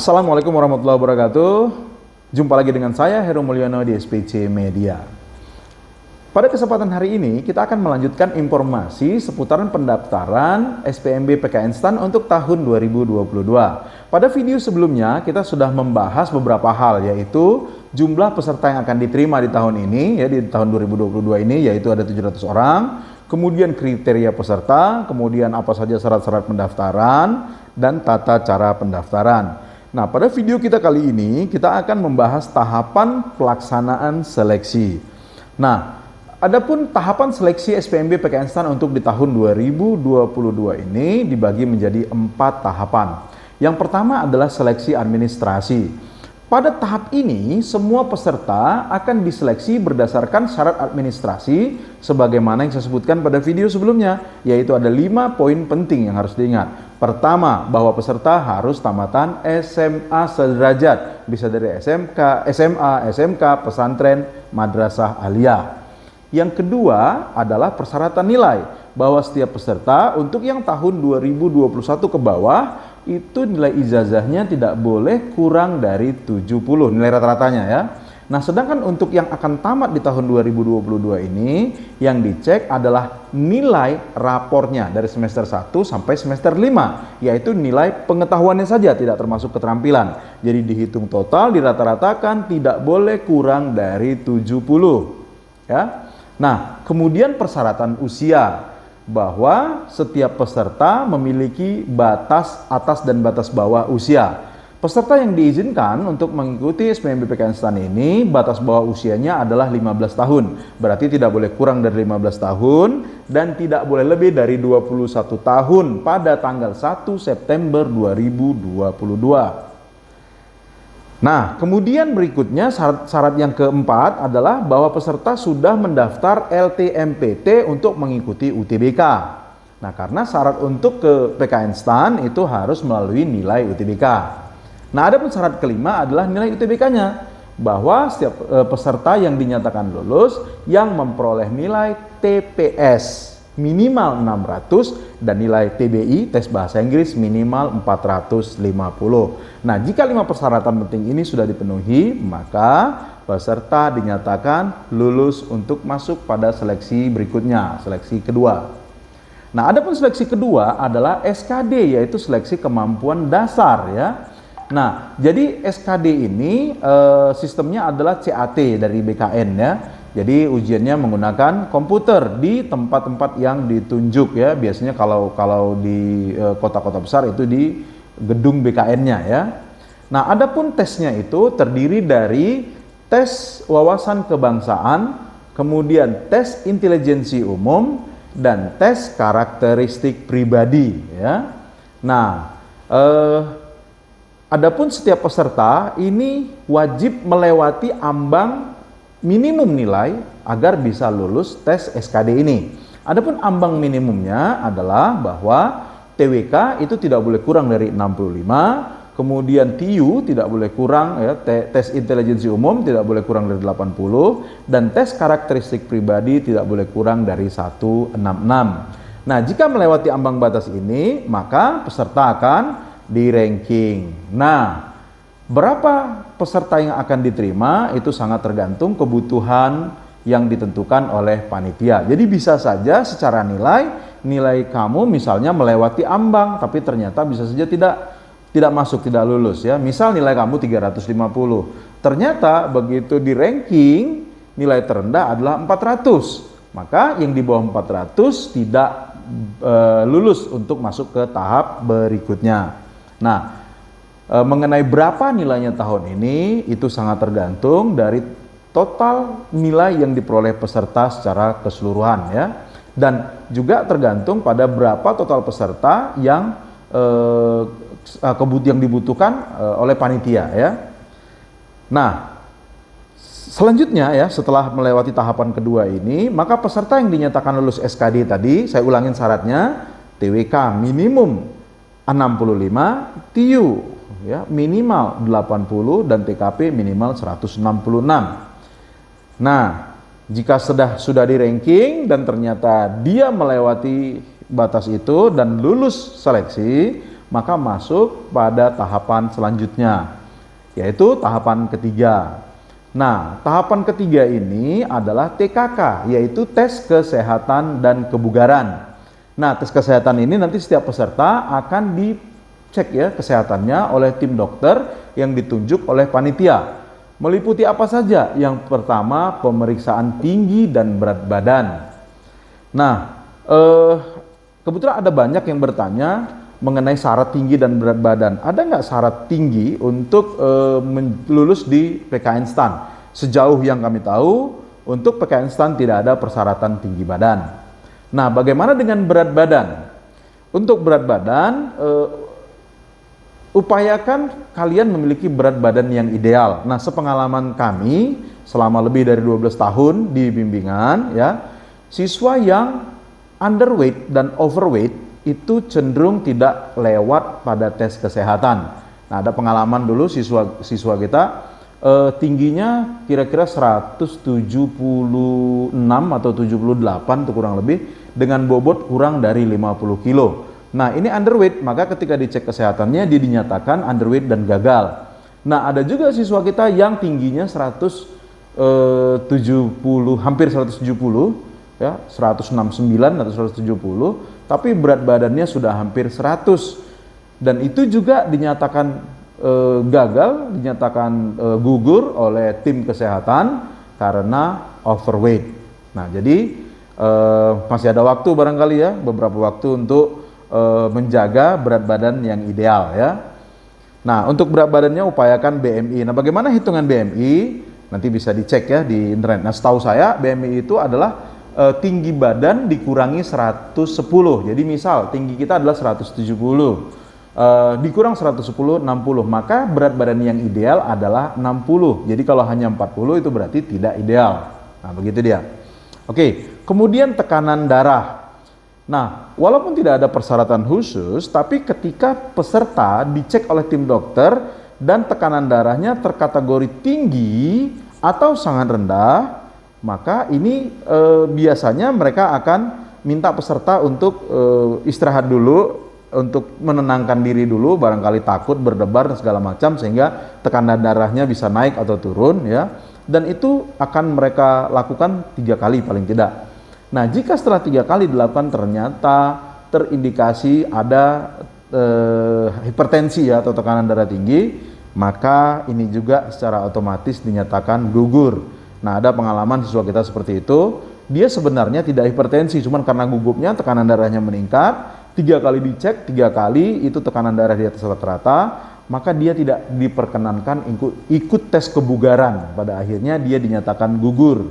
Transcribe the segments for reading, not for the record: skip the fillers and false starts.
Assalamualaikum warahmatullahi wabarakatuh. Jumpa lagi dengan saya Heru Mulyono di SPC Media. Pada kesempatan hari ini kita akan melanjutkan informasi seputaran pendaftaran SPMB PKN STAN untuk tahun 2022. Pada video sebelumnya kita sudah membahas beberapa hal, yaitu jumlah peserta yang akan diterima di tahun ini, ya di tahun 2022 ini, yaitu ada 700 orang. Kemudian kriteria peserta, kemudian apa saja syarat-syarat pendaftaran, dan tata cara pendaftaran. Nah, pada video kita kali ini kita akan membahas tahapan pelaksanaan seleksi. Nah, adapun tahapan seleksi SPMB PKN STAN untuk di tahun 2022 ini dibagi menjadi 4 tahapan. Yang pertama adalah seleksi administrasi. Pada tahap ini, semua peserta akan diseleksi berdasarkan syarat administrasi sebagaimana yang saya sebutkan pada video sebelumnya, yaitu ada 5 poin penting yang harus diingat. Pertama, bahwa peserta harus tamatan SMA sederajat, bisa dari SMK, SMA, SMK, pesantren, madrasah aliyah. Yang kedua adalah persyaratan nilai, bahwa setiap peserta untuk yang tahun 2021 ke bawah itu nilai ijazahnya tidak boleh kurang dari 70 nilai rata-ratanya ya. Nah, sedangkan untuk yang akan tamat di tahun 2022 ini yang dicek adalah nilai rapornya dari semester 1 sampai semester 5, yaitu nilai pengetahuannya saja, tidak termasuk keterampilan. Jadi dihitung total, dirata-ratakan, tidak boleh kurang dari 70 ya. Nah, kemudian persyaratan usia, bahwa setiap peserta memiliki batas atas dan batas bawah usia. Peserta yang diizinkan untuk mengikuti SPMB PKN STAN ini batas bawah usianya adalah 15 tahun. Berarti tidak boleh kurang dari 15 tahun dan tidak boleh lebih dari 21 tahun pada tanggal 1 September 2022. Nah, kemudian berikutnya syarat yang keempat adalah bahwa peserta sudah mendaftar LTMPT untuk mengikuti UTBK. Nah, karena syarat untuk ke PKN STAN itu harus melalui nilai UTBK. Nah, ada pun syarat kelima adalah nilai UTBK-nya, bahwa setiap peserta yang dinyatakan lulus yang memperoleh nilai TPS minimal 600 dan nilai TBI, tes bahasa Inggris, minimal 450. Nah, jika 5 persyaratan penting ini sudah dipenuhi, maka peserta dinyatakan lulus untuk masuk pada seleksi berikutnya, seleksi kedua. Nah, adapun seleksi kedua adalah SKD, yaitu seleksi kemampuan dasar ya. Nah, jadi SKD ini sistemnya adalah CAT dari BKN ya. Jadi ujiannya menggunakan komputer di tempat-tempat yang ditunjuk ya. Biasanya kalau di kota-kota besar itu di gedung BKN-nya ya. Nah, adapun tesnya itu terdiri dari tes wawasan kebangsaan, kemudian tes intelijensi umum, dan tes karakteristik pribadi ya. Nah, adapun setiap peserta ini wajib melewati ambang minimum nilai agar bisa lulus tes SKD ini. Adapun ambang minimumnya adalah bahwa TWK itu tidak boleh kurang dari 65, kemudian TIU tidak boleh kurang ya, tes intelijensi umum tidak boleh kurang dari 80, dan tes karakteristik pribadi tidak boleh kurang dari 166. Nah, jika melewati ambang batas ini, maka peserta akan di-ranking. Nah, berapa peserta yang akan diterima itu sangat tergantung kebutuhan yang ditentukan oleh panitia. Jadi bisa saja secara nilai kamu misalnya melewati ambang, tapi ternyata bisa saja tidak masuk, tidak lulus ya. Misal nilai kamu 350. Ternyata begitu di ranking nilai terendah adalah 400. Maka yang di bawah 400 tidak lulus untuk masuk ke tahap berikutnya. Nah, mengenai berapa nilainya tahun ini itu sangat tergantung dari total nilai yang diperoleh peserta secara keseluruhan ya, dan juga tergantung pada berapa total peserta yang dibutuhkan oleh panitia ya. Nah, selanjutnya ya, setelah melewati tahapan kedua ini, maka peserta yang dinyatakan lulus SKD tadi, saya ulangin syaratnya, TWK minimum 65, TIU ya minimal 80, dan TKP minimal 166. Nah, jika sudah di ranking dan ternyata dia melewati batas itu dan lulus seleksi, maka masuk pada tahapan selanjutnya, yaitu tahapan ketiga. Nah, tahapan ketiga ini adalah TKK, yaitu tes kesehatan dan kebugaran. Nah, tes kesehatan ini nanti setiap peserta akan dicek ya kesehatannya oleh tim dokter yang ditunjuk oleh panitia. Meliputi apa saja? Yang pertama, pemeriksaan tinggi dan berat badan. Nah, kebetulan ada banyak yang bertanya mengenai syarat tinggi dan berat badan. Ada nggak syarat tinggi untuk lulus di PKN STAN? Sejauh yang kami tahu, untuk PKN STAN tidak ada persyaratan tinggi badan. Nah, bagaimana dengan berat badan? Untuk berat badan, upayakan kalian memiliki berat badan yang ideal. Nah, sepengalaman kami selama lebih dari 12 tahun di bimbingan, ya, siswa yang underweight dan overweight itu cenderung tidak lewat pada tes kesehatan. Nah, ada pengalaman dulu siswa kita tingginya kira-kira 176 atau 78 tuh kurang lebih, dengan bobot kurang dari 50 kilo. Nah, ini underweight, maka ketika dicek kesehatannya dia dinyatakan underweight dan gagal. Nah, ada juga siswa kita yang tingginya 170, hampir 170, ya, 169 atau 170, tapi berat badannya sudah hampir 100, dan itu juga dinyatakan gagal, dinyatakan gugur oleh tim kesehatan karena overweight. Nah, jadi masih ada waktu barangkali ya, beberapa waktu untuk menjaga berat badan yang ideal ya. Nah, untuk berat badannya upayakan BMI. Nah, bagaimana hitungan BMI? Nanti bisa dicek ya di internet. Nah, setahu saya BMI itu adalah tinggi badan dikurangi 110. Jadi misal tinggi kita adalah 170, dikurang 110, 60, maka berat badan yang ideal adalah 60. Jadi kalau hanya 40 itu berarti tidak ideal. Nah, begitu dia. Oke, kemudian tekanan darah. Nah, walaupun tidak ada persyaratan khusus, tapi ketika peserta dicek oleh tim dokter dan tekanan darahnya terkategori tinggi atau sangat rendah, maka ini biasanya mereka akan minta peserta untuk istirahat dulu, untuk menenangkan diri dulu, barangkali takut, berdebar dan segala macam, sehingga tekanan darahnya bisa naik atau turun ya. Dan itu akan mereka lakukan 3 kali paling tidak. Nah, jika setelah 3 kali dilakukan ternyata terindikasi ada hipertensi ya, atau tekanan darah tinggi, maka ini juga secara otomatis dinyatakan gugur. Nah, ada pengalaman siswa kita seperti itu, dia sebenarnya tidak hipertensi, cuman karena gugupnya tekanan darahnya meningkat, 3 kali dicek, 3 kali itu tekanan darah di atas rata-rata, maka dia tidak diperkenankan ikut tes kebugaran. Pada akhirnya dia dinyatakan gugur.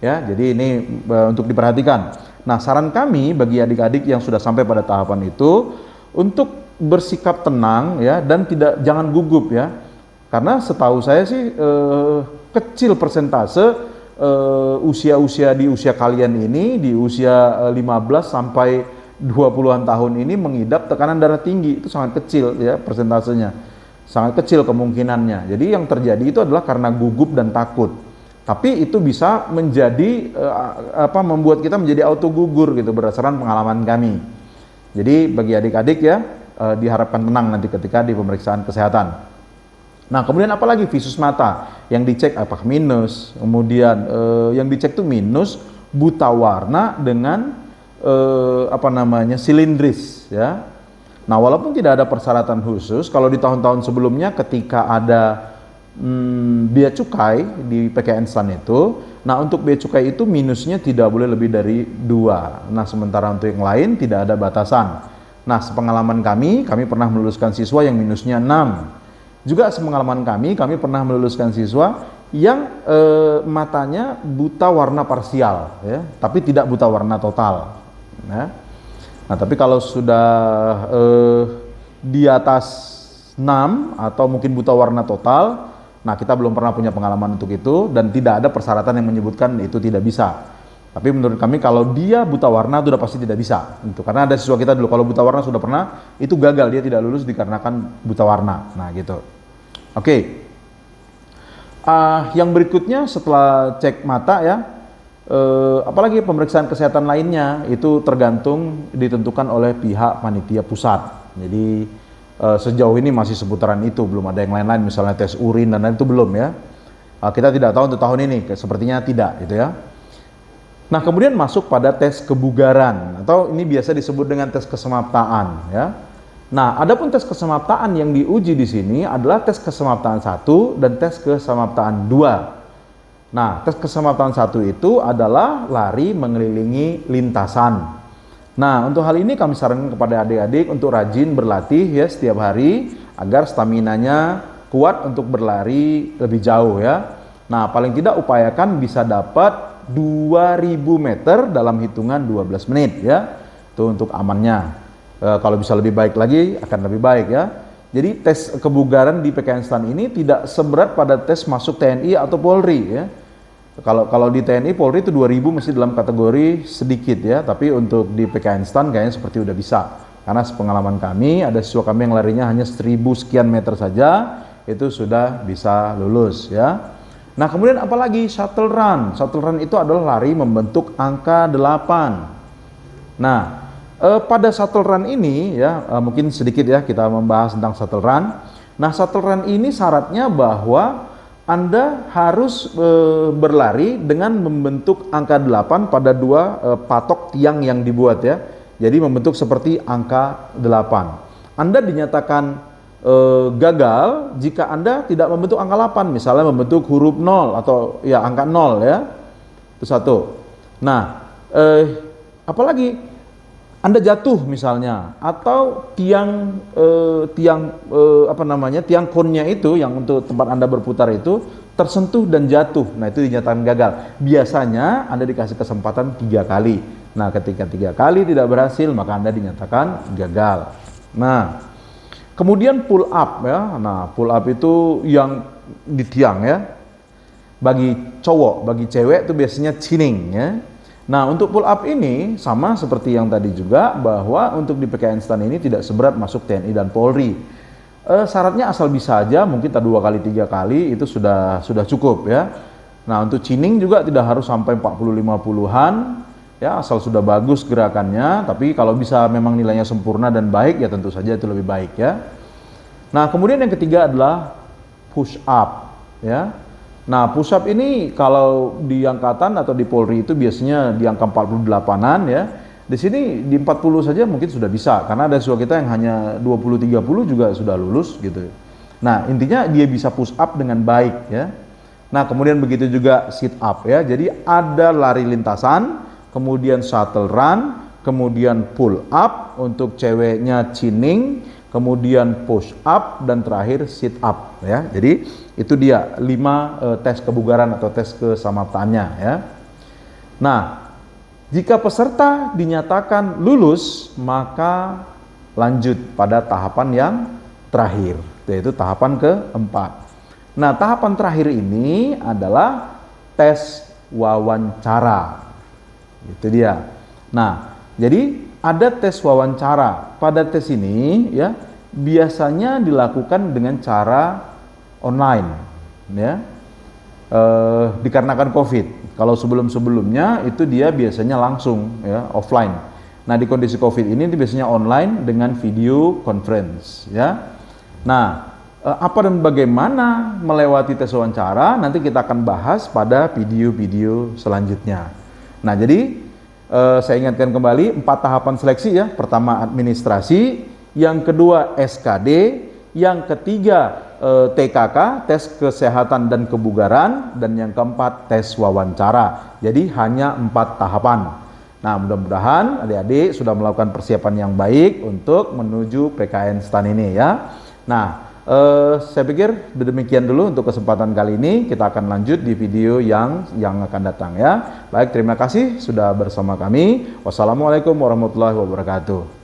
Ya, jadi ini untuk diperhatikan. Nah, saran kami bagi adik-adik yang sudah sampai pada tahapan itu untuk bersikap tenang ya, dan jangan gugup ya. Karena setahu saya sih kecil persentase usia-usia di usia kalian ini, di usia 15 sampai 20-an tahun ini mengidap tekanan darah tinggi. Itu sangat kecil ya persentasenya, sangat kecil kemungkinannya. Jadi yang terjadi itu adalah karena gugup dan takut, tapi itu bisa menjadi membuat kita menjadi auto gugur gitu berdasarkan pengalaman kami. Jadi bagi adik-adik ya, diharapkan tenang nanti ketika di pemeriksaan kesehatan. Nah, kemudian apalagi visus mata yang dicek apakah minus, kemudian yang dicek tuh minus, buta warna dengan silindris ya. Nah, walaupun tidak ada persyaratan khusus, kalau di tahun-tahun sebelumnya ketika ada bea cukai di PKN STAN itu, nah untuk bea cukai itu minusnya tidak boleh lebih dari 2. Nah, sementara untuk yang lain tidak ada batasan. Nah, sepengalaman kami pernah meluluskan siswa yang minusnya 6. Juga sepengalaman kami pernah meluluskan siswa yang matanya buta warna parsial, ya, tapi tidak buta warna total. Ya. Nah, tapi kalau sudah di atas 6 atau mungkin buta warna total, nah kita belum pernah punya pengalaman untuk itu dan tidak ada persyaratan yang menyebutkan itu tidak bisa. Tapi menurut kami kalau dia buta warna itu sudah pasti tidak bisa. Gitu. Karena ada siswa kita dulu kalau buta warna sudah pernah, itu gagal, dia tidak lulus dikarenakan buta warna. Nah gitu. Oke. Yang berikutnya setelah cek mata ya, apalagi pemeriksaan kesehatan lainnya itu tergantung ditentukan oleh pihak panitia pusat. Jadi sejauh ini masih seputaran itu, belum ada yang lain-lain, misalnya tes urin dan lain itu belum ya. Kita tidak tahu untuk tahun ini, sepertinya tidak gitu ya. Nah, kemudian masuk pada tes kebugaran atau ini biasa disebut dengan tes kesemaptaan ya. Nah, adapun tes kesemaptaan yang diuji di sini adalah tes kesemaptaan 1 dan tes kesemaptaan 2. Nah, tes kesemaptaan 1 itu adalah lari mengelilingi lintasan. Nah, untuk hal ini kami sarankan kepada adik-adik untuk rajin berlatih ya setiap hari agar staminanya kuat untuk berlari lebih jauh ya. Nah, paling tidak upayakan bisa dapat 2000 meter dalam hitungan 12 menit ya. Itu untuk amannya. Kalau bisa lebih baik lagi akan lebih baik ya. Jadi tes kebugaran di PKN STAN ini tidak seberat pada tes masuk TNI atau Polri ya. Kalau di TNI Polri itu 2000 masih dalam kategori sedikit ya, tapi untuk di PKN STAN kayaknya seperti udah bisa. Karena sepengalaman kami ada siswa kami yang larinya hanya 1000 sekian meter saja itu sudah bisa lulus ya. Nah, kemudian apalagi shuttle run. Shuttle run itu adalah lari membentuk angka 8. Nah, pada shuttle run ini ya mungkin sedikit ya kita membahas tentang shuttle run. Nah, shuttle run ini syaratnya bahwa Anda harus berlari dengan membentuk angka 8 pada dua patok tiang yang dibuat ya. Jadi membentuk seperti angka 8. Anda dinyatakan gagal jika Anda tidak membentuk angka 8, misalnya membentuk huruf 0 atau ya angka 0 ya. Itu satu. Nah, apalagi Anda jatuh misalnya atau tiang tiang konnya itu yang untuk tempat Anda berputar itu tersentuh dan jatuh. Nah, itu dinyatakan gagal. Biasanya Anda dikasih kesempatan 3 kali. Nah, ketika 3 kali tidak berhasil, maka Anda dinyatakan gagal. Nah, kemudian pull up ya. Nah, pull up itu yang di tiang ya. Bagi cowok, bagi cewek itu biasanya chinning ya. Nah, untuk pull up ini sama seperti yang tadi juga bahwa untuk di PKN STAN ini tidak seberat masuk TNI dan Polri. Syaratnya asal bisa aja, mungkin 2 kali 3 kali itu sudah cukup ya. Nah, untuk chinning juga tidak harus sampai 40-50-an ya, asal sudah bagus gerakannya, tapi kalau bisa memang nilainya sempurna dan baik ya tentu saja itu lebih baik ya. Nah, kemudian yang ketiga adalah push up ya. Nah, push up ini kalau di angkatan atau di Polri itu biasanya di angka 48-an ya. Di sini di 40 saja mungkin sudah bisa karena ada siswa kita yang hanya 20-30 juga sudah lulus gitu. Nah, intinya dia bisa push up dengan baik ya. Nah, kemudian begitu juga sit up ya. Jadi ada lari lintasan, kemudian shuttle run, kemudian pull up, untuk ceweknya chinning, kemudian push up, dan terakhir sit up ya. Jadi itu dia 5 tes kebugaran atau tes kesamaptaannya ya. Nah, jika peserta dinyatakan lulus, maka lanjut pada tahapan yang terakhir, yaitu tahapan keempat. Nah, tahapan terakhir ini adalah tes wawancara. Itu dia. Nah, jadi ada tes wawancara. Pada tes ini ya biasanya dilakukan dengan cara online ya. Dikarenakan COVID. Kalau sebelum-sebelumnya itu dia biasanya langsung ya, offline. Nah, di kondisi COVID ini biasanya online dengan video conference ya. Nah, apa dan bagaimana melewati tes wawancara nanti kita akan bahas pada video-video selanjutnya. Nah, jadi saya ingatkan kembali 4 tahapan seleksi ya. Pertama administrasi, yang kedua SKD, yang ketiga TKK, tes kesehatan dan kebugaran, dan yang keempat tes wawancara. Jadi hanya 4 tahapan. Nah, mudah-mudahan adik-adik sudah melakukan persiapan yang baik untuk menuju PKN STAN ini ya. Nah, saya pikir demikian dulu untuk kesempatan kali ini. Kita akan lanjut di video yang akan datang ya. Baik, terima kasih sudah bersama kami. Wassalamualaikum warahmatullahi wabarakatuh.